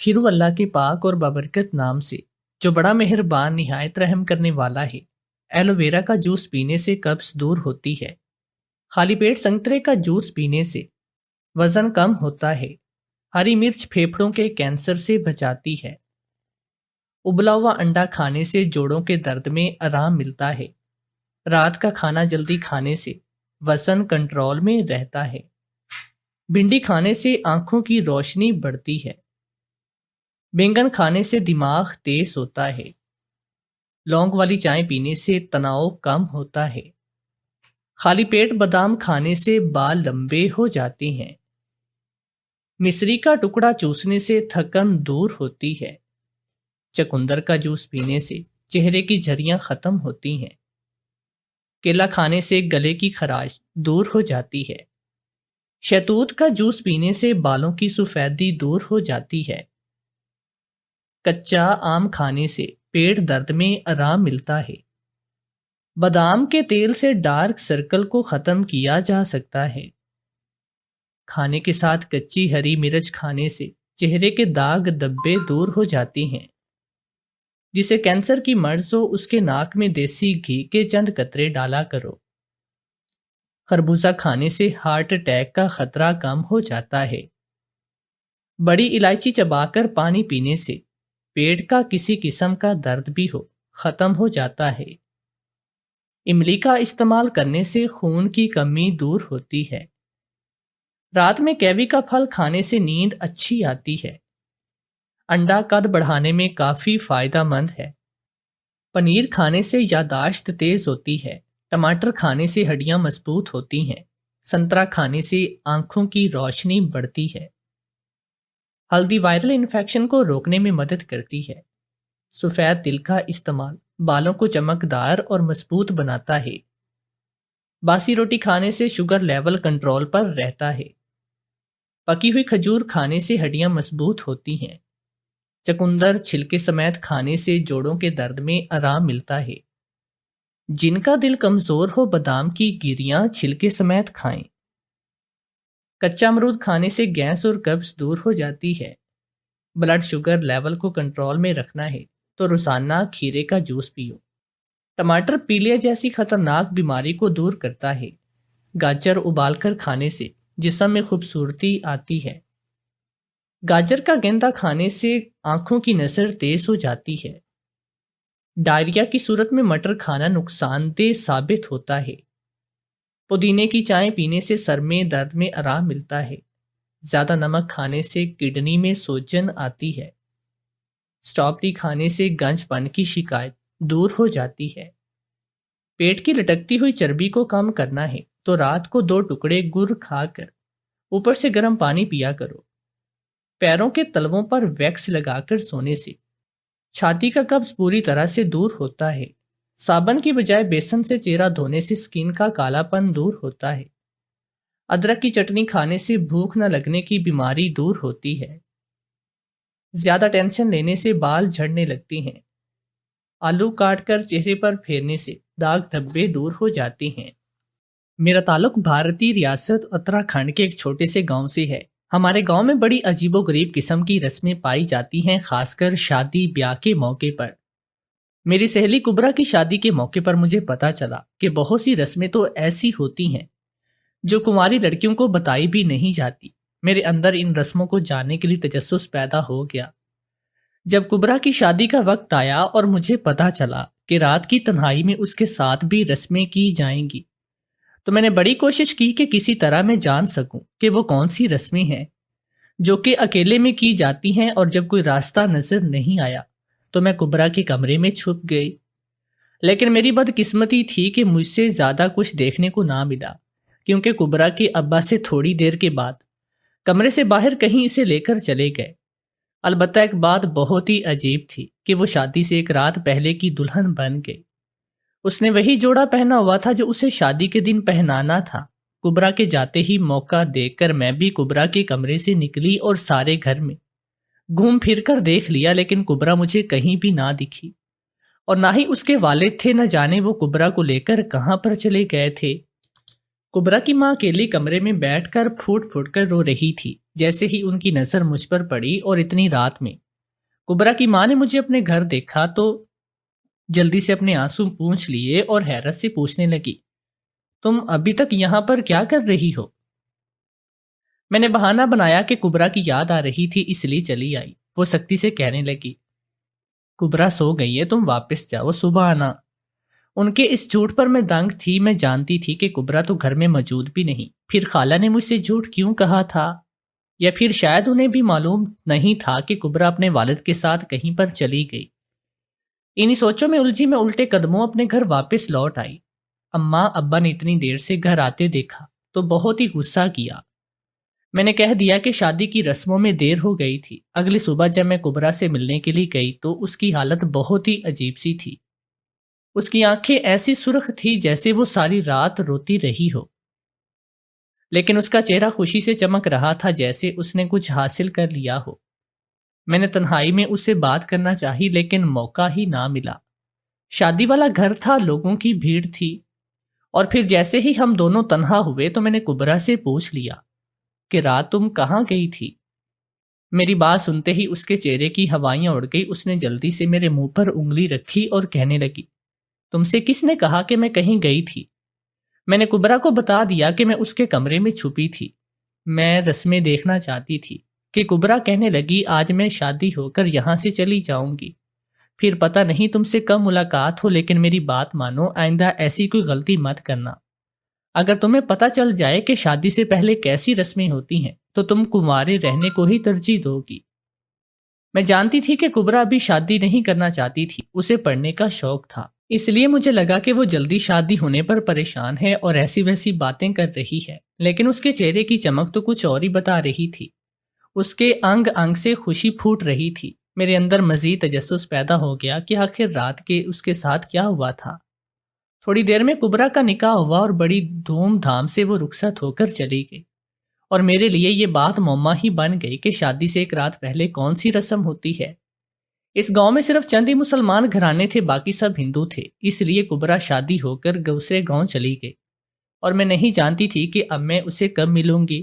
شروع اللہ کے پاک اور بابرکت نام سے جو بڑا مہربان نہایت رحم کرنے والا ہے۔ ایلو ویرا کا جوس پینے سے قبض دور ہوتی ہے۔ خالی پیٹ سنترے کا جوس پینے سے وزن کم ہوتا ہے۔ ہری مرچ پھیپھڑوں کے کینسر سے بچاتی ہے۔ ابلا ہوا انڈا کھانے سے جوڑوں کے درد میں آرام ملتا ہے۔ رات کا کھانا جلدی کھانے سے وزن کنٹرول میں رہتا ہے۔ بھنڈی کھانے سے آنکھوں کی روشنی بڑھتی ہے۔ بینگن کھانے سے دماغ تیز ہوتا ہے۔ لونگ والی چائے پینے سے تناؤ کم ہوتا ہے۔ خالی پیٹ بادام کھانے سے بال لمبے ہو جاتے ہیں۔ مصری کا ٹکڑا چوسنے سے تھکن دور ہوتی ہے۔ چقندر کا جوس پینے سے چہرے کی جھریاں ختم ہوتی ہیں۔ کیلا کھانے سے گلے کی خراش دور ہو جاتی ہے۔ شہتوت کا جوس پینے سے بالوں کی سفیدی دور ہو جاتی ہے۔ کچا آم کھانے سے پیٹ درد میں آرام ملتا ہے۔ بادام کے تیل سے ڈارک سرکل کو ختم کیا جا سکتا ہے۔ کھانے کے ساتھ کچی ہری مرچ کھانے سے چہرے کے داغ دبے دور ہو جاتے ہیں۔ جسے کینسر کی مرض ہو اس کے ناک میں دیسی گھی کے چند قطرے ڈالا کرو۔ خربوزہ کھانے سے ہارٹ اٹیک کا خطرہ کم ہو جاتا ہے۔ بڑی الائچی چبا کر پانی پینے سے پیٹ کا کسی قسم کا درد بھی ہو ختم ہو جاتا ہے۔ املی کا استعمال کرنے سے خون کی کمی دور ہوتی ہے۔ رات میں کیوی کا پھل کھانے سے نیند اچھی آتی ہے۔ انڈا قد بڑھانے میں کافی فائدہ مند ہے۔ پنیر کھانے سے یادداشت تیز ہوتی ہے۔ ٹماٹر کھانے سے ہڈیاں مضبوط ہوتی ہیں۔ سنترا کھانے سے آنکھوں کی روشنی بڑھتی ہے۔ ہلدی وائرل انفیکشن کو روکنے میں مدد کرتی ہے۔ سفید تل کا استعمال بالوں کو چمکدار اور مضبوط بناتا ہے۔ باسی روٹی کھانے سے شوگر لیول کنٹرول پر رہتا ہے۔ پکی ہوئی کھجور کھانے سے ہڈیاں مضبوط ہوتی ہیں۔ چقندر چھلکے سمیت کھانے سے جوڑوں کے درد میں آرام ملتا ہے۔ جن کا دل کمزور ہو بادام کی گریاں چھلکے سمیت کھائیں۔ کچا امرود کھانے سے گیس اور قبض دور ہو جاتی ہے۔ بلڈ شوگر لیول کو کنٹرول میں رکھنا ہے تو روزانہ کھیرے کا جوس پیو۔ ٹماٹر پیلیا جیسی خطرناک بیماری کو دور کرتا ہے۔ گاجر ابال کر کھانے سے جسم میں خوبصورتی آتی ہے۔ گاجر کا گیندا کھانے سے آنکھوں کی نظر تیز ہو جاتی ہے۔ ڈائریا کی صورت میں مٹر کھانا نقصان دہ ثابت ہوتا ہے۔ پودینے کی چائے پینے سے سر میں درد میں آرام ملتا ہے۔ زیادہ نمک کھانے سے کڈنی میں سوجن آتی ہے۔ اسٹرابری کھانے سے گنج پن کی شکایت دور ہو جاتی ہے۔ پیٹ کی لٹکتی ہوئی چربی کو کم کرنا ہے تو رات کو 2 ٹکڑے گڑ کھا کر اوپر سے گرم پانی پیا کرو۔ پیروں کے تلووں پر ویکس لگا کر سونے سے چھاتی کا قبض پوری طرح سے دور ہوتا ہے۔ صابن کی بجائے بیسن سے چہرہ دھونے سے سکن کا کالا پن دور ہوتا ہے۔ ادرک کی چٹنی کھانے سے بھوک نہ لگنے کی بیماری دور ہوتی ہے۔ زیادہ ٹینشن لینے سے بال جھڑنے لگتے ہیں۔ آلو کاٹ کر چہرے پر پھیرنے سے داغ دھبے دور ہو جاتے ہیں۔ میرا تعلق بھارتی ریاست اتراکھنڈ کے ایک چھوٹے سے گاؤں سے ہے۔ ہمارے گاؤں میں بڑی عجیب و غریب قسم کی رسمیں پائی جاتی ہیں، خاص کر شادی بیاہ کے موقع پر۔ میری سہیلی کبرا کی شادی کے موقع پر مجھے پتا چلا کہ بہت سی رسمیں تو ایسی ہوتی ہیں جو کنواری لڑکیوں کو بتائی بھی نہیں جاتی۔ میرے اندر ان رسموں کو جاننے کے لیے تجسس پیدا ہو گیا۔ جب کبرا کی شادی کا وقت آیا اور مجھے پتا چلا کہ رات کی تنہائی میں اس کے ساتھ بھی رسمیں کی جائیں گی، تو میں نے بڑی کوشش کی کہ کسی طرح میں جان سکوں کہ وہ کون سی رسمیں ہیں جو کہ اکیلے میں کی جاتی ہیں، اور جب کوئی راستہ نظر نہیں آیا تو میں کبرا کے کمرے میں چھپ گئی۔ لیکن میری بدقسمتی تھی کہ مجھ سے زیادہ کچھ دیکھنے کو نہ ملا، کیونکہ کبرا کے ابا سے تھوڑی دیر کے بعد کمرے سے باہر کہیں اسے لے کر چلے گئے۔ البتہ ایک بات بہت ہی عجیب تھی کہ وہ شادی سے ایک رات پہلے کی دلہن بن گئی۔ اس نے وہی جوڑا پہنا ہوا تھا جو اسے شادی کے دن پہنانا تھا۔ کبرا کے جاتے ہی موقع دیکھ کر میں بھی کبرا کے کمرے سے نکلی اور سارے گھر میں گھوم پھر کر دیکھ لیا، لیکن کبرا مجھے کہیں بھی نہ دکھی، اور نہ ہی اس کے والد تھے۔ نہ جانے وہ کبرا کو لے کر کہاں پر چلے گئے تھے۔ کبرا کی ماں اکیلی کمرے میں بیٹھ کر پھوٹ پھوٹ کر رو رہی تھی۔ جیسے ہی ان کی نظر مجھ پر پڑی اور اتنی رات میں کبرا کی ماں نے مجھے اپنے گھر دیکھا تو جلدی سے اپنے آنسو پونچھ لیے اور حیرت سے پوچھنے لگی، تم ابھی تک یہاں پر کیا کر رہی ہو؟ میں نے بہانہ بنایا کہ کبرا کی یاد آ رہی تھی اس لیے چلی آئی۔ وہ سختی سے کہنے لگی، کبرا سو گئی ہے، تم واپس جاؤ، صبح آنا۔ ان کے اس جھوٹ پر میں دنگ تھی۔ میں جانتی تھی کہ کبرا تو گھر میں موجود بھی نہیں، پھر خالہ نے مجھ سے جھوٹ کیوں کہا تھا؟ یا پھر شاید انہیں بھی معلوم نہیں تھا کہ کبرا اپنے والد کے ساتھ کہیں پر چلی گئی۔ انہی سوچوں میں الجھی میں الٹے قدموں اپنے گھر واپس لوٹ آئی۔ اماں ابا نے اتنی دیر سے گھر آتے دیکھا تو بہت ہی غصہ کیا۔ میں نے کہہ دیا کہ شادی کی رسموں میں دیر ہو گئی تھی۔ اگلی صبح جب میں کبرا سے ملنے کے لیے گئی تو اس کی حالت بہت ہی عجیب سی تھی۔ اس کی آنکھیں ایسی سرخ تھی جیسے وہ ساری رات روتی رہی ہو، لیکن اس کا چہرہ خوشی سے چمک رہا تھا جیسے اس نے کچھ حاصل کر لیا ہو۔ میں نے تنہائی میں اس سے بات کرنا چاہی لیکن موقع ہی نہ ملا۔ شادی والا گھر تھا، لوگوں کی بھیڑ تھی، اور پھر جیسے ہی ہم دونوں تنہا ہوئے تو میں نے کبرا سے پوچھ لیا کہ رات تم کہاں گئی تھی؟ میری بات سنتے ہی اس کے چہرے کی ہوائیاں اڑ گئی۔ اس نے جلدی سے میرے منہ پر انگلی رکھی اور کہنے لگی، تم سے کس نے کہا کہ میں کہیں گئی تھی؟ میں نے کبرا کو بتا دیا کہ میں اس کے کمرے میں چھپی تھی، میں رسمیں دیکھنا چاہتی تھی۔ کہ کبرا کہنے لگی، آج میں شادی ہو کر یہاں سے چلی جاؤں گی، پھر پتہ نہیں تم سے کب ملاقات ہو، لیکن میری بات مانو، آئندہ ایسی کوئی غلطی مت کرنا۔ اگر تمہیں پتہ چل جائے کہ شادی سے پہلے کیسی رسمیں ہوتی ہیں تو تم کنوارے رہنے کو ہی ترجیح دو گی۔ میں جانتی تھی کہ کبرا ابھی شادی نہیں کرنا چاہتی تھی، اسے پڑھنے کا شوق تھا، اس لیے مجھے لگا کہ وہ جلدی شادی ہونے پر پریشان ہے اور ایسی ویسی باتیں کر رہی ہے، لیکن اس کے چہرے کی چمک تو کچھ اور ہی بتا رہی تھی۔ اس کے انگ انگ سے خوشی پھوٹ رہی تھی۔ میرے اندر مزید تجسس پیدا ہو گیا کہ آخر رات کے اس کے ساتھ کیا ہوا تھا۔ تھوڑی دیر میں کبرا کا نکاح ہوا اور بڑی دھوم دھام سے وہ رخصت ہو کر چلی گئی، اور میرے لیے یہ بات معمہ ہی بن گئی کہ شادی سے ایک رات پہلے کون سی رسم ہوتی ہے۔ اس گاؤں میں صرف چند ہی مسلمان گھرانے تھے، باقی سب ہندو تھے، اس لیے کبرا شادی ہو کر دوسرے گاؤں چلی گئی، اور میں نہیں جانتی تھی کہ اب میں اسے کب ملوں گی۔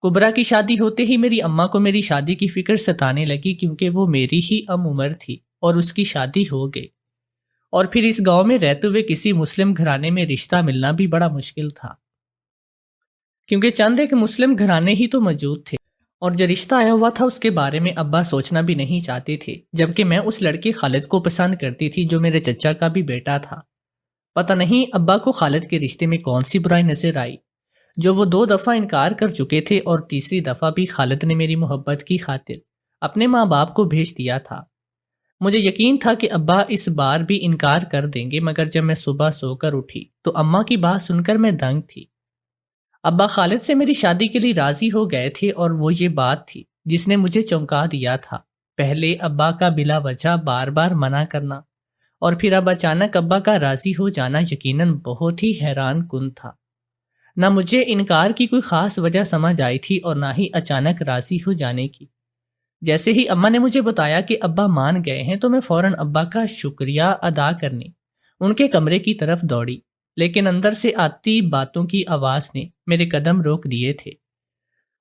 کبرا کی شادی ہوتے ہی میری اماں کو میری شادی کی فکر ستانے لگی، کیونکہ وہ میری ہی ہم عمر تھی اور اس کی شادی ہو گئی، اور پھر اس گاؤں میں رہتے ہوئے کسی مسلم گھرانے میں رشتہ ملنا بھی بڑا مشکل تھا، کیونکہ چند ایک مسلم گھرانے ہی تو موجود تھے، اور جو رشتہ آیا ہوا تھا اس کے بارے میں ابا سوچنا بھی نہیں چاہتے تھے، جبکہ میں اس لڑکے خالد کو پسند کرتی تھی جو میرے چچا کا بھی بیٹا تھا۔ پتہ نہیں ابا کو خالد کے رشتے میں کون سی برائی نظر آئی، جو وہ 2 دفعہ انکار کر چکے تھے، اور تیسری دفعہ بھی خالد نے میری محبت کی خاطر اپنے ماں باپ کو بھیج دیا تھا۔ مجھے یقین تھا کہ ابا اس بار بھی انکار کر دیں گے، مگر جب میں صبح سو کر اٹھی تو اماں کی بات سن کر میں دنگ تھی۔ ابا خالد سے میری شادی کے لیے راضی ہو گئے تھے، اور وہ یہ بات تھی جس نے مجھے چونکا دیا تھا۔ پہلے ابا کا بلا وجہ بار بار منع کرنا، اور پھر اب اچانک ابا کا راضی ہو جانا یقیناً بہت ہی حیران کن تھا۔ نہ مجھے انکار کی کوئی خاص وجہ سمجھ آئی تھی اور نہ ہی اچانک راضی ہو جانے کی۔ جیسے ہی اماں نے مجھے بتایا کہ ابا مان گئے ہیں تو میں فوراً ابا کا شکریہ ادا کرنے ان کے کمرے کی طرف دوڑی، لیکن اندر سے آتی باتوں کی آواز نے میرے قدم روک دیے تھے۔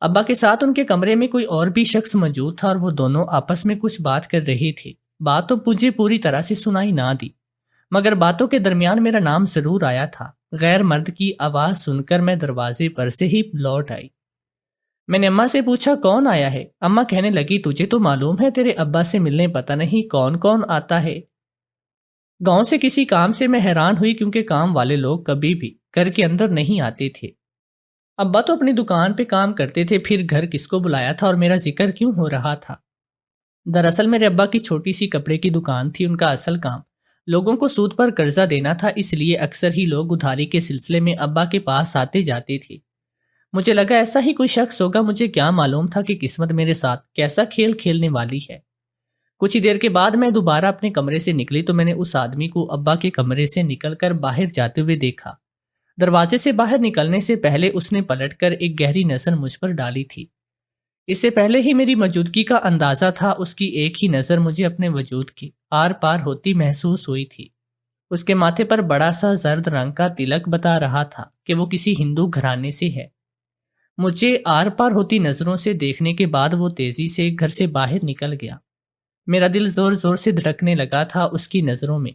ابا کے ساتھ ان کے کمرے میں کوئی اور بھی شخص موجود تھا، اور وہ دونوں آپس میں کچھ بات کر رہے تھے۔ بات تو مجھے پوری طرح سے سنائی نہ دی، مگر باتوں کے درمیان میرا نام ضرور آیا تھا۔ غیر مرد کی آواز سن کر میں دروازے پر سے ہی لوٹ آئی۔ میں نے اماں سے پوچھا، کون آیا ہے؟ اماں کہنے لگی، تجھے تو معلوم ہے تیرے ابا سے ملنے پتہ نہیں کون کون آتا ہے۔ گاؤں سے کسی کام سے میں حیران ہوئی، کیونکہ کام والے لوگ کبھی بھی گھر کے اندر نہیں آتے تھے۔ ابا تو اپنی دکان پہ کام کرتے تھے، پھر گھر کس کو بلایا تھا اور میرا ذکر کیوں ہو رہا تھا؟ دراصل میرے ابا کی چھوٹی سی کپڑے کی دکان تھی۔ ان کا اصل کام لوگوں کو سود پر قرضہ دینا تھا، اس لیے اکثر ہی لوگ ادھاری کے سلسلے میں ابا کے پاس آتے جاتے تھے۔ مجھے لگا ایسا ہی کوئی شخص ہوگا، مجھے کیا معلوم تھا کہ قسمت میرے ساتھ کیسا کھیل کھیلنے والی ہے۔ کچھ ہی دیر کے بعد میں دوبارہ اپنے کمرے سے نکلی تو میں نے اس آدمی کو ابا کے کمرے سے نکل کر باہر جاتے ہوئے دیکھا۔ دروازے سے باہر نکلنے سے پہلے اس نے پلٹ کر ایک گہری نظر مجھ پر ڈالی تھی۔ اس سے پہلے ہی میری موجودگی کا اندازہ تھا، اس کی ایک ہی نظر مجھے اپنے وجود کی آر پار ہوتی محسوس ہوئی تھی۔ اس کے ماتھے پر بڑا سا زرد رنگ کا تلک بتا رہا تھا کہ وہ کسی ہندو گھرانے سے ہے۔ مجھے آر پار ہوتی نظروں سے دیکھنے کے بعد وہ تیزی سے گھر سے باہر نکل گیا۔ میرا دل زور زور سے دھڑکنے لگا تھا اس کی نظروں میں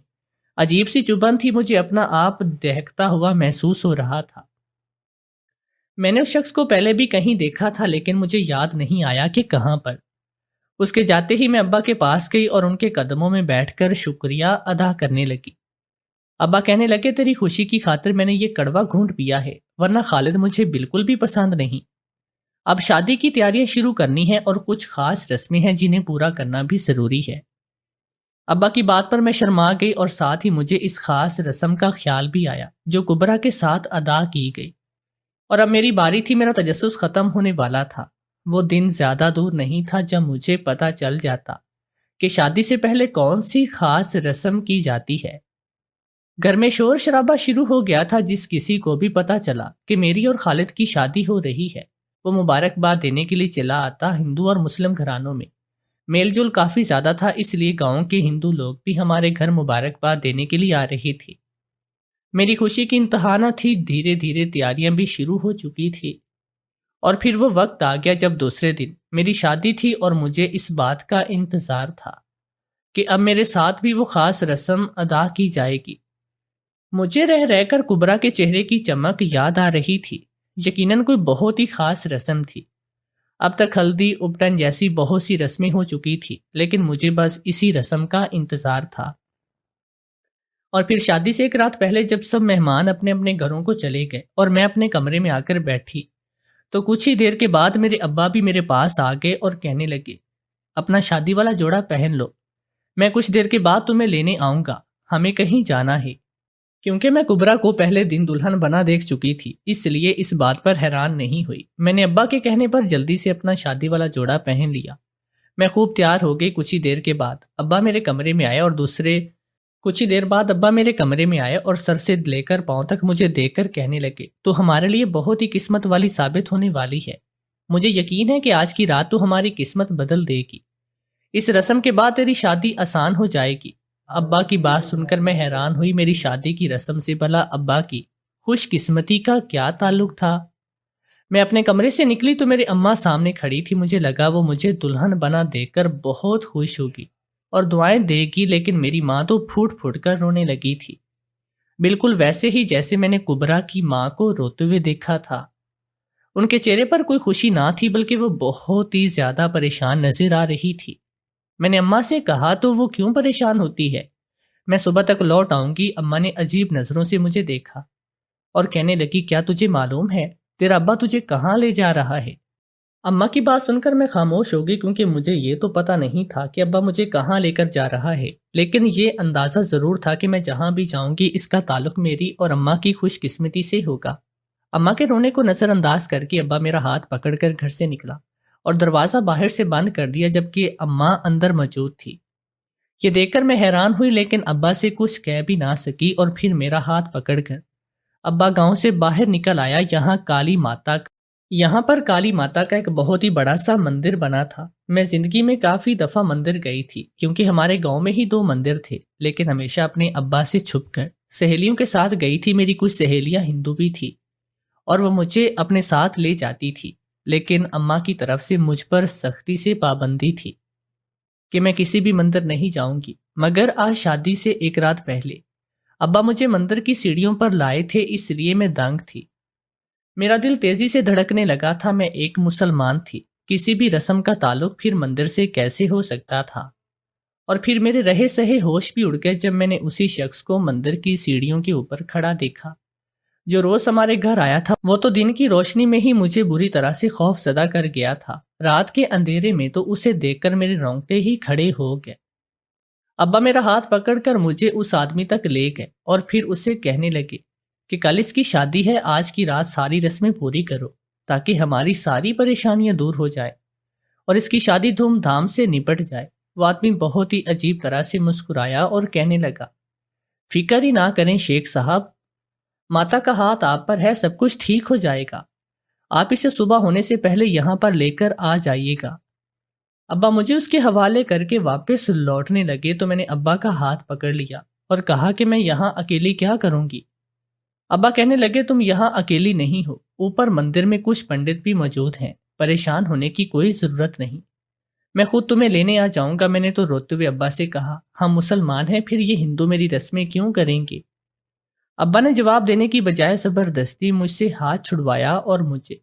عجیب سی چبھن تھی، مجھے اپنا آپ دہکتا ہوا محسوس ہو رہا تھا۔ میں نے اس شخص کو پہلے بھی کہیں دیکھا تھا لیکن مجھے یاد نہیں آیا کہ کہاں پر۔ اس کے جاتے ہی میں ابا کے پاس گئی اور ان کے قدموں میں بیٹھ کر شکریہ ادا کرنے لگی۔ ابا کہنے لگے تیری خوشی کی خاطر میں نے یہ کڑوا گھونٹ پیا ہے، ورنہ خالد مجھے بالکل بھی پسند نہیں۔ اب شادی کی تیاریاں شروع کرنی ہیں اور کچھ خاص رسمیں ہیں جنہیں پورا کرنا بھی ضروری ہے۔ ابا کی بات پر میں شرما گئی اور ساتھ ہی مجھے اس خاص رسم کا خیال بھی آیا جو کبرا کے ساتھ ادا کی گئی، اور اب میری باری تھی۔ میرا تجسس ختم ہونے والا تھا۔ وہ دن زیادہ دور نہیں تھا جب مجھے پتہ چل جاتا کہ شادی سے پہلے کون سی خاص رسم کی جاتی ہے۔ گھر میں شور شرابہ شروع ہو گیا تھا۔ جس کسی کو بھی پتہ چلا کہ میری اور خالد کی شادی ہو رہی ہے وہ مبارکباد دینے کے لیے چلا آتا۔ ہندو اور مسلم گھرانوں میں میل جول کافی زیادہ تھا، اس لیے گاؤں کے ہندو لوگ بھی ہمارے گھر مبارکباد دینے کے لیے آ رہے تھے۔ میری خوشی کی انتہا نہ تھی۔ دھیرے دھیرے تیاریاں بھی شروع ہو چکی تھی، اور پھر وہ وقت آ گیا جب دوسرے دن میری شادی تھی اور مجھے اس بات کا انتظار تھا کہ اب میرے ساتھ بھی وہ خاص رسم ادا کی جائے گی۔ مجھے رہ رہ کر کبرا کے چہرے کی چمک یاد آ رہی تھی۔ یقیناً کوئی بہت ہی خاص رسم تھی۔ اب تک ہلدی اپٹن جیسی بہت سی رسمیں ہو چکی تھی، لیکن مجھے بس اسی رسم کا انتظار تھا۔ اور پھر شادی سے ایک رات پہلے جب سب مہمان اپنے اپنے گھروں کو چلے گئے اور میں اپنے کمرے میں آ کر بیٹھی، تو کچھ ہی دیر کے بعد میرے ابا بھی میرے پاس آ گئے اور کہنے لگے اپنا شادی والا جوڑا پہن لو، میں کچھ دیر کے بعد تمہیں لینے آؤں گا، ہمیں کہیں جانا ہے۔ کیونکہ میں کبرا کو پہلے دن دلہن بنا دیکھ چکی تھی، اس لیے اس بات پر حیران نہیں ہوئی۔ میں نے ابا کے کہنے پر جلدی سے اپنا شادی والا جوڑا پہن لیا۔ میں خوب تیار ہو گئی۔ کچھ ہی دیر کے بعد ابا میرے کمرے میں آئے اور سر سے لے کر پاؤں تک مجھے دیکھ کر کہنے لگے تو ہمارے لیے بہت ہی قسمت والی ثابت ہونے والی ہے۔ مجھے یقین ہے کہ آج کی رات تو ہماری قسمت بدل دے گی۔ اس رسم کے بعد تیری شادی آسان ہو جائے گی۔ ابا کی بات سن کر میں حیران ہوئی۔ میری شادی کی رسم سے بھلا ابا کی خوش قسمتی کا کیا تعلق تھا؟ میں اپنے کمرے سے نکلی تو میری اماں سامنے کھڑی تھی۔ مجھے لگا وہ مجھے دلہن بنا دیکھ کر بہت خوش ہوگی اور دعائیں دے گی، لیکن میری ماں تو پھوٹ پھوٹ کر رونے لگی تھی، بالکل ویسے ہی جیسے میں نے کبرا کی ماں کو روتے ہوئے دیکھا تھا۔ ان کے چہرے پر کوئی خوشی نہ تھی، بلکہ وہ بہت ہی زیادہ پریشان نظر آ رہی تھی۔ میں نے اماں سے کہا تو وہ کیوں پریشان ہوتی ہے؟ میں صبح تک لوٹ آؤں گی۔ اماں نے عجیب نظروں سے مجھے دیکھا اور کہنے لگی کیا تجھے معلوم ہے تیرا ابا تجھے کہاں لے جا رہا ہے؟ اماں کی بات سن کر میں خاموش ہو گئی، کیونکہ مجھے یہ تو پتہ نہیں تھا کہ ابا مجھے کہاں لے کر جا رہا ہے، لیکن یہ اندازہ ضرور تھا کہ میں جہاں بھی جاؤں گی اس کا تعلق میری اور اماں کی خوش قسمتی سے ہوگا۔ اماں کے رونے کو نظر انداز کر کے ابا میرا ہاتھ پکڑ کر گھر سے نکلا اور دروازہ باہر سے بند کر دیا، جبکہ اماں اندر موجود تھی۔ یہ دیکھ کر میں حیران ہوئی، لیکن ابا سے کچھ کہہ بھی نہ سکی، اور پھر میرا ہاتھ پکڑ کر ابا گاؤں سے باہر نکل آیا۔ یہاں پر کالی ماتا کا ایک بہت ہی بڑا سا مندر بنا تھا۔ میں زندگی میں کافی دفعہ مندر گئی تھی، کیونکہ ہمارے گاؤں میں ہی 2 مندر تھے، لیکن ہمیشہ اپنے ابا سے چھپ کر سہیلیوں کے ساتھ گئی تھی۔ میری کچھ سہیلیاں ہندو بھی تھی اور وہ مجھے اپنے ساتھ لے جاتی تھی، لیکن اماں کی طرف سے مجھ پر سختی سے پابندی تھی کہ میں کسی بھی مندر نہیں جاؤں گی۔ مگر آج شادی سے ایک رات پہلے ابا مجھے مندر کی سیڑھیوں پر لائے تھے، اس لیے میں دنگ تھی۔ میرا دل تیزی سے دھڑکنے لگا تھا۔ میں ایک مسلمان تھی، کسی بھی رسم کا تعلق پھر مندر سے کیسے ہو سکتا تھا؟ اور پھر میرے رہے سہے ہوش بھی اڑ گئے جب میں نے اسی شخص کو مندر کی سیڑھیوں کے اوپر کھڑا دیکھا جو روز ہمارے گھر آیا تھا۔ وہ تو دن کی روشنی میں ہی مجھے بری طرح سے خوف زدہ کر گیا تھا، رات کے اندھیرے میں تو اسے دیکھ کر میرے رونگٹے ہی کھڑے ہو گئے۔ ابا میرا ہاتھ پکڑ کر مجھے اس آدمی تک لے گئے اور پھر اسے کہنے لگے کہ کل اس کی شادی ہے، آج کی رات ساری رسمیں پوری کرو تاکہ ہماری ساری پریشانیاں دور ہو جائیں اور اس کی شادی دھوم دھام سے نپٹ جائے۔ وہ آدمی بہت ہی عجیب طرح سے مسکرایا اور کہنے لگا فکر ہی نہ کریں شیخ صاحب، ماتا کا ہاتھ آپ پر ہے، سب کچھ ٹھیک ہو جائے گا۔ آپ اسے صبح ہونے سے پہلے یہاں پر لے کر آ جائیے گا۔ ابا مجھے اس کے حوالے کر کے واپس لوٹنے لگے تو میں نے ابا کا ہاتھ پکڑ لیا اور کہا کہ میں یہاں اکیلی کیا کروں گی؟ ابا کہنے لگے تم یہاں اکیلی نہیں ہو، اوپر مندر میں کچھ پنڈت بھی موجود ہیں، پریشان ہونے کی کوئی ضرورت نہیں، میں خود تمہیں لینے آ جاؤں گا۔ میں نے تو روتے ہوئے ابا سے کہا، ہم مسلمان ہیں، پھر یہ ہندو میری رسمیں کیوں کریں گے؟ ابا نے جواب دینے کی بجائے زبردستی مجھ سے ہاتھ چھڑوایا اور مجھے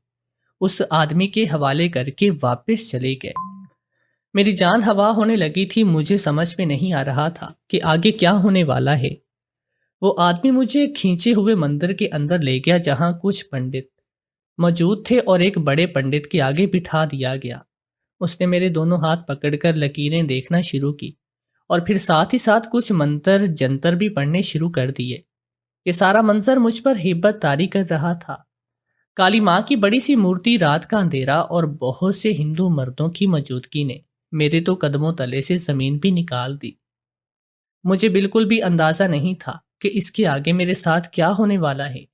اس آدمی کے حوالے کر کے واپس چلے گئے۔ میری جان ہوا ہونے لگی تھی، مجھے سمجھ میں نہیں آ رہا تھا کہ آگے کیا ہونے والا ہے۔ وہ آدمی مجھے کھینچے ہوئے مندر کے اندر لے گیا جہاں کچھ پنڈت موجود تھے اور ایک بڑے پنڈت کے آگے بٹھا دیا گیا۔ اس نے میرے دونوں ہاتھ پکڑ کر لکیریں دیکھنا شروع کی اور پھر ساتھ ہی ساتھ کچھ منتر جنتر بھی پڑھنے شروع کر دیے۔ یہ سارا منظر مجھ پر ہیبت طاری کر رہا تھا۔ کالی ماں کی بڑی سی مورتی، رات کا اندھیرا اور بہت سے ہندو مردوں کی موجودگی نے میرے تو قدموں تلے سے زمین بھی نکال دی۔ مجھے بالکل بھی اندازہ نہیں تھا کہ اس کے آگے میرے ساتھ کیا ہونے والا ہے۔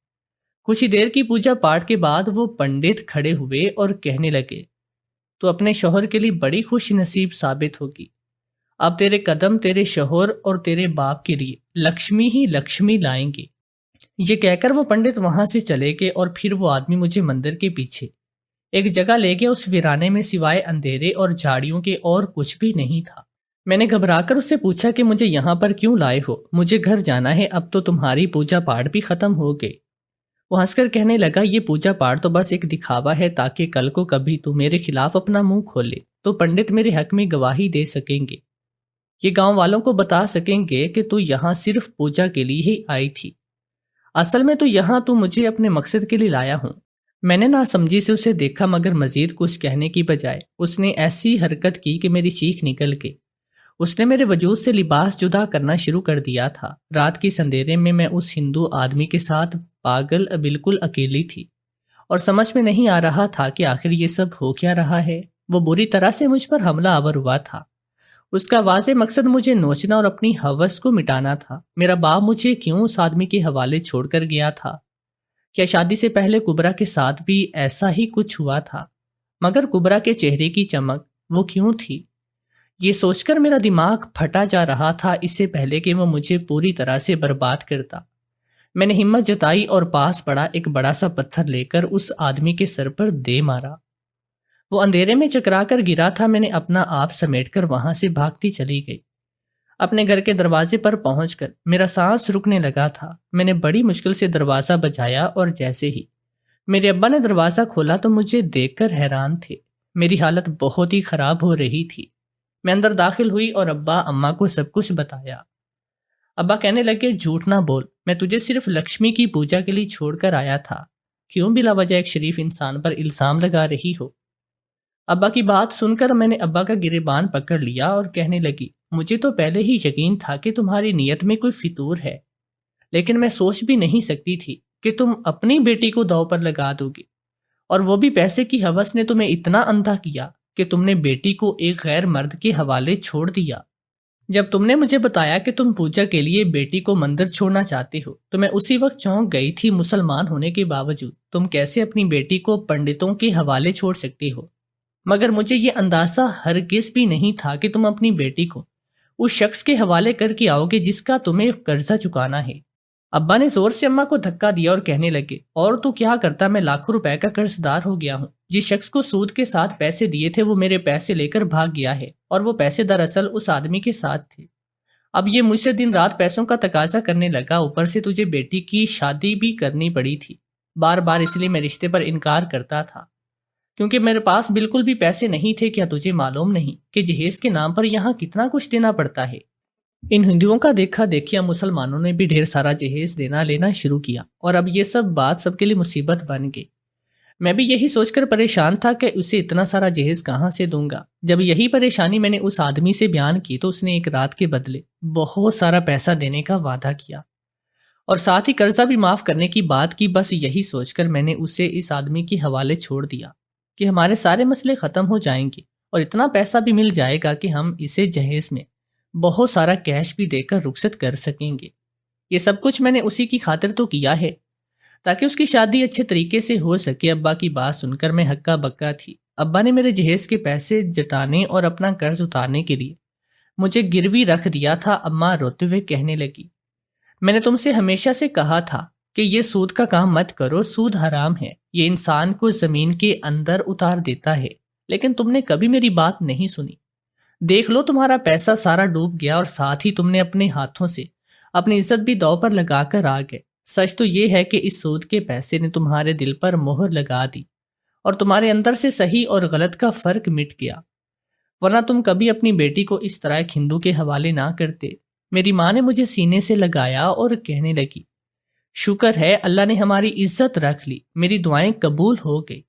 کچھ ہی دیر کی پوجا پاٹ کے بعد وہ پنڈت کھڑے ہوئے اور کہنے لگے، تو اپنے شوہر کے لیے بڑی خوش نصیب ثابت ہوگی۔ اب تیرے قدم تیرے شوہر اور تیرے باپ کے لیے لکشمی ہی لکشمی لائیں گے۔ یہ کہہ کر وہ پنڈت وہاں سے چلے گئے اور پھر وہ آدمی مجھے مندر کے پیچھے ایک جگہ لے گیا۔ اس ویرانے میں سوائے اندھیرے اور جھاڑیوں کے اور کچھ بھی نہیں تھا۔ میں نے گھبرا کر اس سے پوچھا کہ مجھے یہاں پر کیوں لائے ہو؟ مجھے گھر جانا ہے، اب تو تمہاری پوجا پاٹ بھی ختم ہو گئے۔ وہ ہنس کر کہنے لگا، یہ پوجا پاٹ تو بس ایک دکھاوا ہے تاکہ کل کو کبھی تو میرے خلاف اپنا منہ کھولے تو پنڈت میرے حق میں گواہی دے سکیں گے، یہ گاؤں والوں کو بتا سکیں گے کہ تو یہاں صرف پوجا کے لیے ہی آئی تھی، اصل میں تو یہاں تو مجھے اپنے مقصد کے لیے لایا ہوں۔ میں نے ناسمجھی سے اسے دیکھا مگر مزید کچھ کہنے کی بجائے اس نے ایسی حرکت کی کہ میری چیخ نکل گئی۔ اس نے میرے وجود سے لباس جدا کرنا شروع کر دیا تھا۔ رات کی اندھیرے میں اس ہندو آدمی کے ساتھ پاگل بالکل اکیلی تھی اور سمجھ میں نہیں آ رہا تھا کہ آخر یہ سب ہو کیا رہا ہے۔ وہ بری طرح سے مجھ پر حملہ آور ہوا تھا۔ اس کا واضح مقصد مجھے نوچنا اور اپنی ہوس کو مٹانا تھا۔ میرا باپ مجھے کیوں اس آدمی کے حوالے چھوڑ کر گیا تھا؟ کیا شادی سے پہلے کبرا کے ساتھ بھی ایسا ہی کچھ ہوا تھا؟ مگر کبرا کے چہرے کی چمک وہ کیوں تھی؟ یہ سوچ کر میرا دماغ پھٹا جا رہا تھا اس سے پہلے کہ وہ مجھے پوری طرح سے برباد کرتا۔ میں نے ہمت جتائی اور پاس پڑا ایک بڑا سا پتھر لے کر اس آدمی کے سر پر دے مارا۔ وہ اندھیرے میں چکرا کر گرا تھا۔ میں نے اپنا آپ سمیٹ کر وہاں سے بھاگتی چلی گئی۔ اپنے گھر کے دروازے پر پہنچ کر میرا سانس رکنے لگا تھا۔ میں نے بڑی مشکل سے دروازہ بجایا اور جیسے ہی میرے ابا نے دروازہ کھولا تو مجھے دیکھ کر حیران تھے۔ میری حالت بہت ہی خراب ہو رہی تھی۔ میں اندر داخل ہوئی اور ابا اماں کو سب کچھ بتایا۔ ابا کہنے لگے، جھوٹ نہ بول، میں تجھے صرف لکشمی کی پوجا کے لیے چھوڑ کر آیا تھا، کیوں بلا وجہ ایک شریف انسان پر الزام لگا رہی ہو؟ ابا کی بات سن کر میں نے ابا کا گریبان پکڑ لیا اور کہنے لگی، مجھے تو پہلے ہی یقین تھا کہ تمہاری نیت میں کوئی فطور ہے، لیکن میں سوچ بھی نہیں سکتی تھی کہ تم اپنی بیٹی کو داؤ پر لگا دو گے، اور وہ بھی پیسے کی ہوس نے تمہیں اتنا اندھا کیا کہ تم نے بیٹی کو ایک غیر مرد کے حوالے چھوڑ دیا۔ جب تم نے مجھے بتایا کہ تم پوجا کے لیے بیٹی کو مندر چھوڑنا چاہتے ہو تو میں اسی وقت چونک گئی تھی۔ مسلمان ہونے کے باوجود تم کیسے اپنی بیٹی کو پنڈتوں کے حوالے چھوڑ سکتے ہو؟ مگر مجھے یہ اندازہ ہرگز بھی نہیں تھا کہ تم اپنی بیٹی کو اس شخص کے حوالے کر کے آؤ گے جس کا تمہیں قرضہ چکانا ہے۔ ابا نے زور سے اماں کو دھکا دیا اور کہنے لگے، اور تو کیا کرتا، میں لاکھوں روپے کا قرض دار ہو گیا ہوں۔ جس شخص کو سود کے ساتھ پیسے دیے تھے وہ میرے پیسے لے کر بھاگ گیا ہے، اور وہ پیسے دراصل اس آدمی کے ساتھ تھے۔ اب یہ مجھ سے دن رات پیسوں کا تقاضا کرنے لگا، اوپر سے تجھے بیٹی کی شادی بھی کرنی پڑی تھی۔ بار بار اس لیے میں رشتے پر انکار کرتا تھا کیونکہ میرے پاس بالکل بھی پیسے نہیں تھے۔ کیا تجھے معلوم نہیں کہ جہیز کے نام پر یہاں کتنا کچھ دینا پڑتا ہے؟ ان ہندوؤں کا دیکھا دیکھیا مسلمانوں نے بھی ڈھیر سارا جہیز دینا لینا شروع کیا، اور اب یہ سب بات سب کے لیے مصیبت بن گئی۔ میں بھی یہی سوچ کر پریشان تھا کہ اسے اتنا سارا جہیز کہاں سے دوں گا۔ جب یہی پریشانی میں نے اس آدمی سے بیان کی تو اس نے ایک رات کے بدلے بہت سارا پیسہ دینے کا وعدہ کیا، اور ساتھ ہی قرضہ بھی معاف کرنے کی بات کی۔ بس یہی سوچ کر میں نے اسے اس آدمی کے حوالے چھوڑ دیا کہ ہمارے سارے مسئلے ختم ہو جائیں گے اور اتنا پیسہ بھی مل جائے گا کہ ہم اسے جہیز میں بہت سارا کیش بھی دے کر رخصت کر سکیں گے۔ یہ سب کچھ میں نے اسی کی خاطر تو کیا ہے تاکہ اس کی شادی اچھے طریقے سے ہو سکے۔ ابا کی بات سن کر میں ہکا بکا تھی۔ ابا نے میرے جہیز کے پیسے جٹانے اور اپنا قرض اتارنے کے لیے مجھے گروی رکھ دیا تھا۔ اماں روتے ہوئے کہنے لگی، میں نے تم سے ہمیشہ سے کہا تھا کہ یہ سود کا کام مت کرو، سود حرام ہے، یہ انسان کو زمین کے اندر اتار دیتا ہے، لیکن تم نے کبھی میری بات نہیں سنی۔ دیکھ لو، تمہارا پیسہ سارا ڈوب گیا اور ساتھ ہی تم نے اپنے ہاتھوں سے اپنی عزت بھی داؤ پر لگا کر آ گئے۔ سچ تو یہ ہے کہ اس سود کے پیسے نے تمہارے دل پر مہر لگا دی اور تمہارے اندر سے صحیح اور غلط کا فرق مٹ گیا، ورنہ تم کبھی اپنی بیٹی کو اس طرح ایک ہندو کے حوالے نہ کرتے۔ میری ماں نے مجھے سینے سے لگایا اور کہنے لگی، شکر ہے اللہ نے ہماری عزت رکھ لی، میری دعائیں قبول ہو گئی۔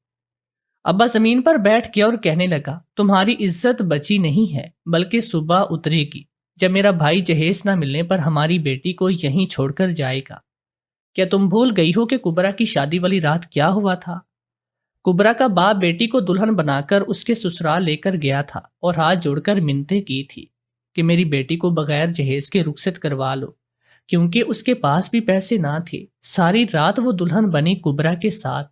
ابا زمین پر بیٹھ گیا اور کہنے لگا، تمہاری عزت بچی نہیں ہے، بلکہ صبح اترے گی جب میرا بھائی جہیز نہ ملنے پر ہماری بیٹی کو یہیں چھوڑ کر جائے گا۔ کیا تم بھول گئی ہو کہ کبرا کی شادی والی رات کیا ہوا تھا؟ کبرا کا باپ بیٹی کو دلہن بنا کر اس کے سسرال لے کر گیا تھا اور ہاتھ جوڑ کر منتیں کی تھی کہ میری بیٹی کو بغیر جہیز کے رخصت کروا لو، کیونکہ اس کے پاس بھی پیسے نہ تھے۔ ساری رات وہ دلہن بنی کبرا کے ساتھ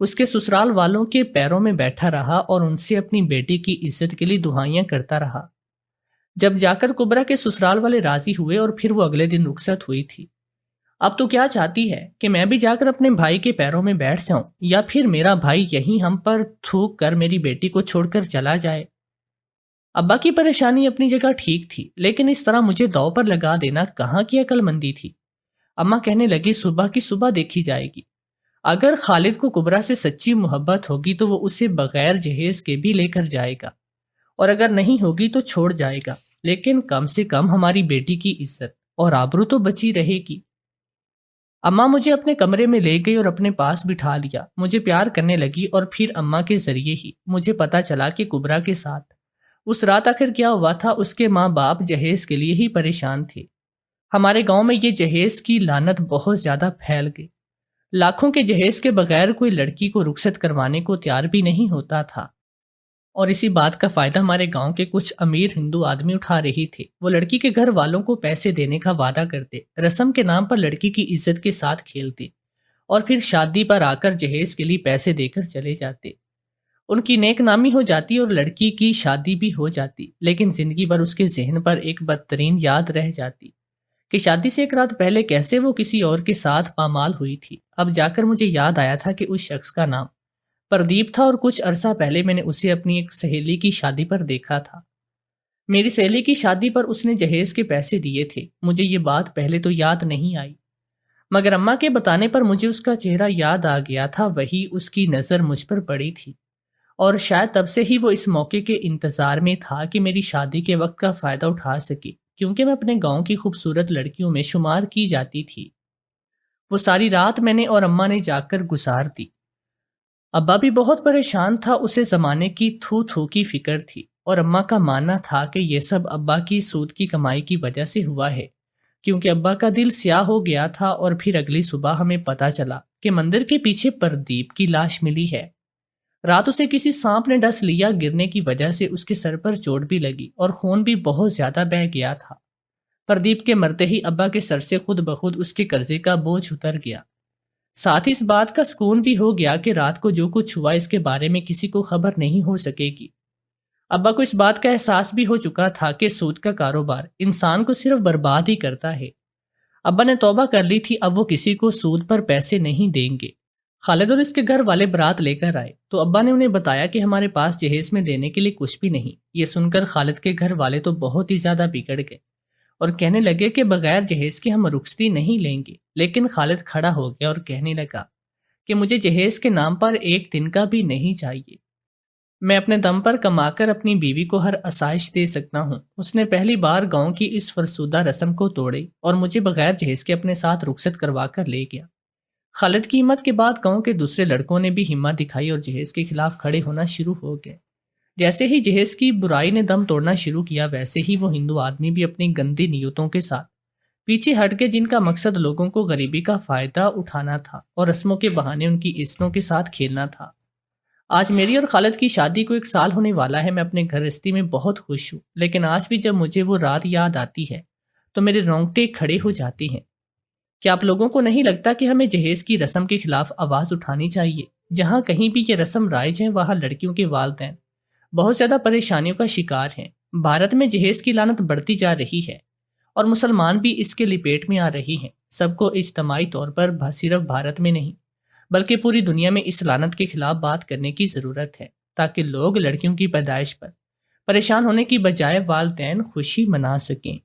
اس کے سسرال والوں کے پیروں میں بیٹھا رہا اور ان سے اپنی بیٹی کی عزت کے لیے دعائیاں کرتا رہا۔ جب جا کر کبرا کے سسرال والے راضی ہوئے اور پھر وہ اگلے دن رخصت ہوئی تھی۔ اب تو کیا چاہتی ہے کہ میں بھی جا کر اپنے بھائی کے پیروں میں بیٹھ جاؤں، یا پھر میرا بھائی یہیں ہم پر تھوک کر میری بیٹی کو چھوڑ کر چلا جائے؟ ابا کی پریشانی اپنی جگہ ٹھیک تھی، لیکن اس طرح مجھے داؤ پر لگا دینا کہاں کی عقل مندی تھی۔ اماں کہنے لگی، صبح کی صبح دیکھی جائے گی۔ اگر خالد کو کبرا سے سچی محبت ہوگی تو وہ اسے بغیر جہیز کے بھی لے کر جائے گا، اور اگر نہیں ہوگی تو چھوڑ جائے گا، لیکن کم سے کم ہماری بیٹی کی عزت اور آبرو تو بچی رہے گی۔ اماں مجھے اپنے کمرے میں لے گئی اور اپنے پاس بٹھا لیا، مجھے پیار کرنے لگی، اور پھر اماں کے ذریعے ہی مجھے پتا چلا کہ کبرا کے ساتھ اس رات آخر کیا ہوا تھا۔ اس کے ماں باپ جہیز کے لیے ہی پریشان تھے۔ ہمارے گاؤں میں یہ جہیز کی لعنت بہت زیادہ پھیل گئی۔ لاکھوں کے جہیز کے بغیر کوئی لڑکی کو رخصت کروانے کو تیار بھی نہیں ہوتا تھا، اور اسی بات کا فائدہ ہمارے گاؤں کے کچھ امیر ہندو آدمی اٹھا رہے تھے۔ وہ لڑکی کے گھر والوں کو پیسے دینے کا وعدہ کرتے، رسم کے نام پر لڑکی کی عزت کے ساتھ کھیلتے، اور پھر شادی پر آ کر جہیز کے لیے پیسے دے کر چلے جاتے۔ ان کی نیک نامی ہو جاتی اور لڑکی کی شادی بھی ہو جاتی، لیکن زندگی بھر اس کے ذہن پر ایک بدترین یاد رہ جاتی کہ شادی سے ایک رات پہلے کیسے وہ کسی اور کے ساتھ پامال ہوئی تھی۔ اب جا کر مجھے یاد آیا تھا کہ اس شخص کا نام پردیپ تھا، اور کچھ عرصہ پہلے میں نے اسے اپنی ایک سہیلی کی شادی پر دیکھا تھا۔ میری سہیلی کی شادی پر اس نے جہیز کے پیسے دیے تھے۔ مجھے یہ بات پہلے تو یاد نہیں آئی، مگر اماں کے بتانے پر مجھے اس کا چہرہ یاد آ گیا تھا۔ وہی اس کی نظر مجھ پر پڑی تھی، اور شاید تب سے ہی وہ اس موقع کے انتظار میں تھا کہ میری شادی کے وقت کا فائدہ اٹھا سکے، کیونکہ میں اپنے گاؤں کی خوبصورت لڑکیوں میں شمار کی جاتی تھی۔ وہ ساری رات میں نے اور اماں نے جا کر گزار دی۔ ابا بھی بہت پریشان تھا، اسے زمانے کی تھو تھو کی فکر تھی، اور اماں کا ماننا تھا کہ یہ سب ابا کی سود کی کمائی کی وجہ سے ہوا ہے، کیونکہ ابا کا دل سیاہ ہو گیا تھا۔ اور پھر اگلی صبح ہمیں پتا چلا کہ مندر کے پیچھے پردیپ کی لاش ملی ہے۔ رات اسے کسی سانپ نے ڈس لیا، گرنے کی وجہ سے اس کے سر پر چوٹ بھی لگی اور خون بھی بہت زیادہ بہہ گیا تھا۔ پردیپ کے مرتے ہی ابا کے سر سے خود بخود اس کے قرضے کا بوجھ اتر گیا۔ ساتھ ہی اس بات کا سکون بھی ہو گیا کہ رات کو جو کچھ ہوا اس کے بارے میں کسی کو خبر نہیں ہو سکے گی۔ ابا کو اس بات کا احساس بھی ہو چکا تھا کہ سود کا کاروبار انسان کو صرف برباد ہی کرتا ہے۔ ابا نے توبہ کر لی تھی، اب وہ کسی کو سود پر پیسے نہیں دیں گے۔ خالد اور اس کے گھر والے برات لے کر آئے تو ابا نے انہیں بتایا کہ ہمارے پاس جہیز میں دینے کے لیے کچھ بھی نہیں۔ یہ سن کر خالد کے گھر والے تو بہت ہی زیادہ بگڑ گئے اور کہنے لگے کہ بغیر جہیز کے ہم رخصتی نہیں لیں گے۔ لیکن خالد کھڑا ہو گیا اور کہنے لگا کہ مجھے جہیز کے نام پر ایک دن کا بھی نہیں چاہیے، میں اپنے دم پر کما کر اپنی بیوی کو ہر آسائش دے سکتا ہوں۔ اس نے پہلی بار گاؤں کی اس فرسودہ رسم کو توڑی اور مجھے بغیر جہیز کے اپنے ساتھ رخصت کروا کر لے گیا۔ خالد کی ہمت کے بعد گاؤں کے دوسرے لڑکوں نے بھی ہمت دکھائی اور جہیز کے خلاف کھڑے ہونا شروع ہو گئے۔ جیسے ہی جہیز کی برائی نے دم توڑنا شروع کیا، ویسے ہی وہ ہندو آدمی بھی اپنی گندی نیتوں کے ساتھ پیچھے ہٹ کے، جن کا مقصد لوگوں کو غریبی کا فائدہ اٹھانا تھا اور رسموں کے بہانے ان کی عزتوں کے ساتھ کھیلنا تھا۔ آج میری اور خالد کی شادی کو 1 سال ہونے والا ہے۔ میں اپنے گھر گھرستی میں بہت خوش ہوں، لیکن آج بھی جب مجھے وہ رات یاد آتی ہے تو میرے رونگٹے کھڑے ہو جاتے ہیں۔ کیا آپ لوگوں کو نہیں لگتا کہ ہمیں جہیز کی رسم کے خلاف آواز اٹھانی چاہیے؟ جہاں کہیں بھی یہ رسم رائج ہے، وہاں لڑکیوں کے والدین بہت زیادہ پریشانیوں کا شکار ہیں۔ بھارت میں جہیز کی لعنت بڑھتی جا رہی ہے، اور مسلمان بھی اس کے لپیٹ میں آ رہی ہیں۔ سب کو اجتماعی طور پر صرف بھارت میں نہیں بلکہ پوری دنیا میں اس لعنت کے خلاف بات کرنے کی ضرورت ہے، تاکہ لوگ لڑکیوں کی پیدائش پر پریشان ہونے کی بجائے والدین خوشی منا سکیں۔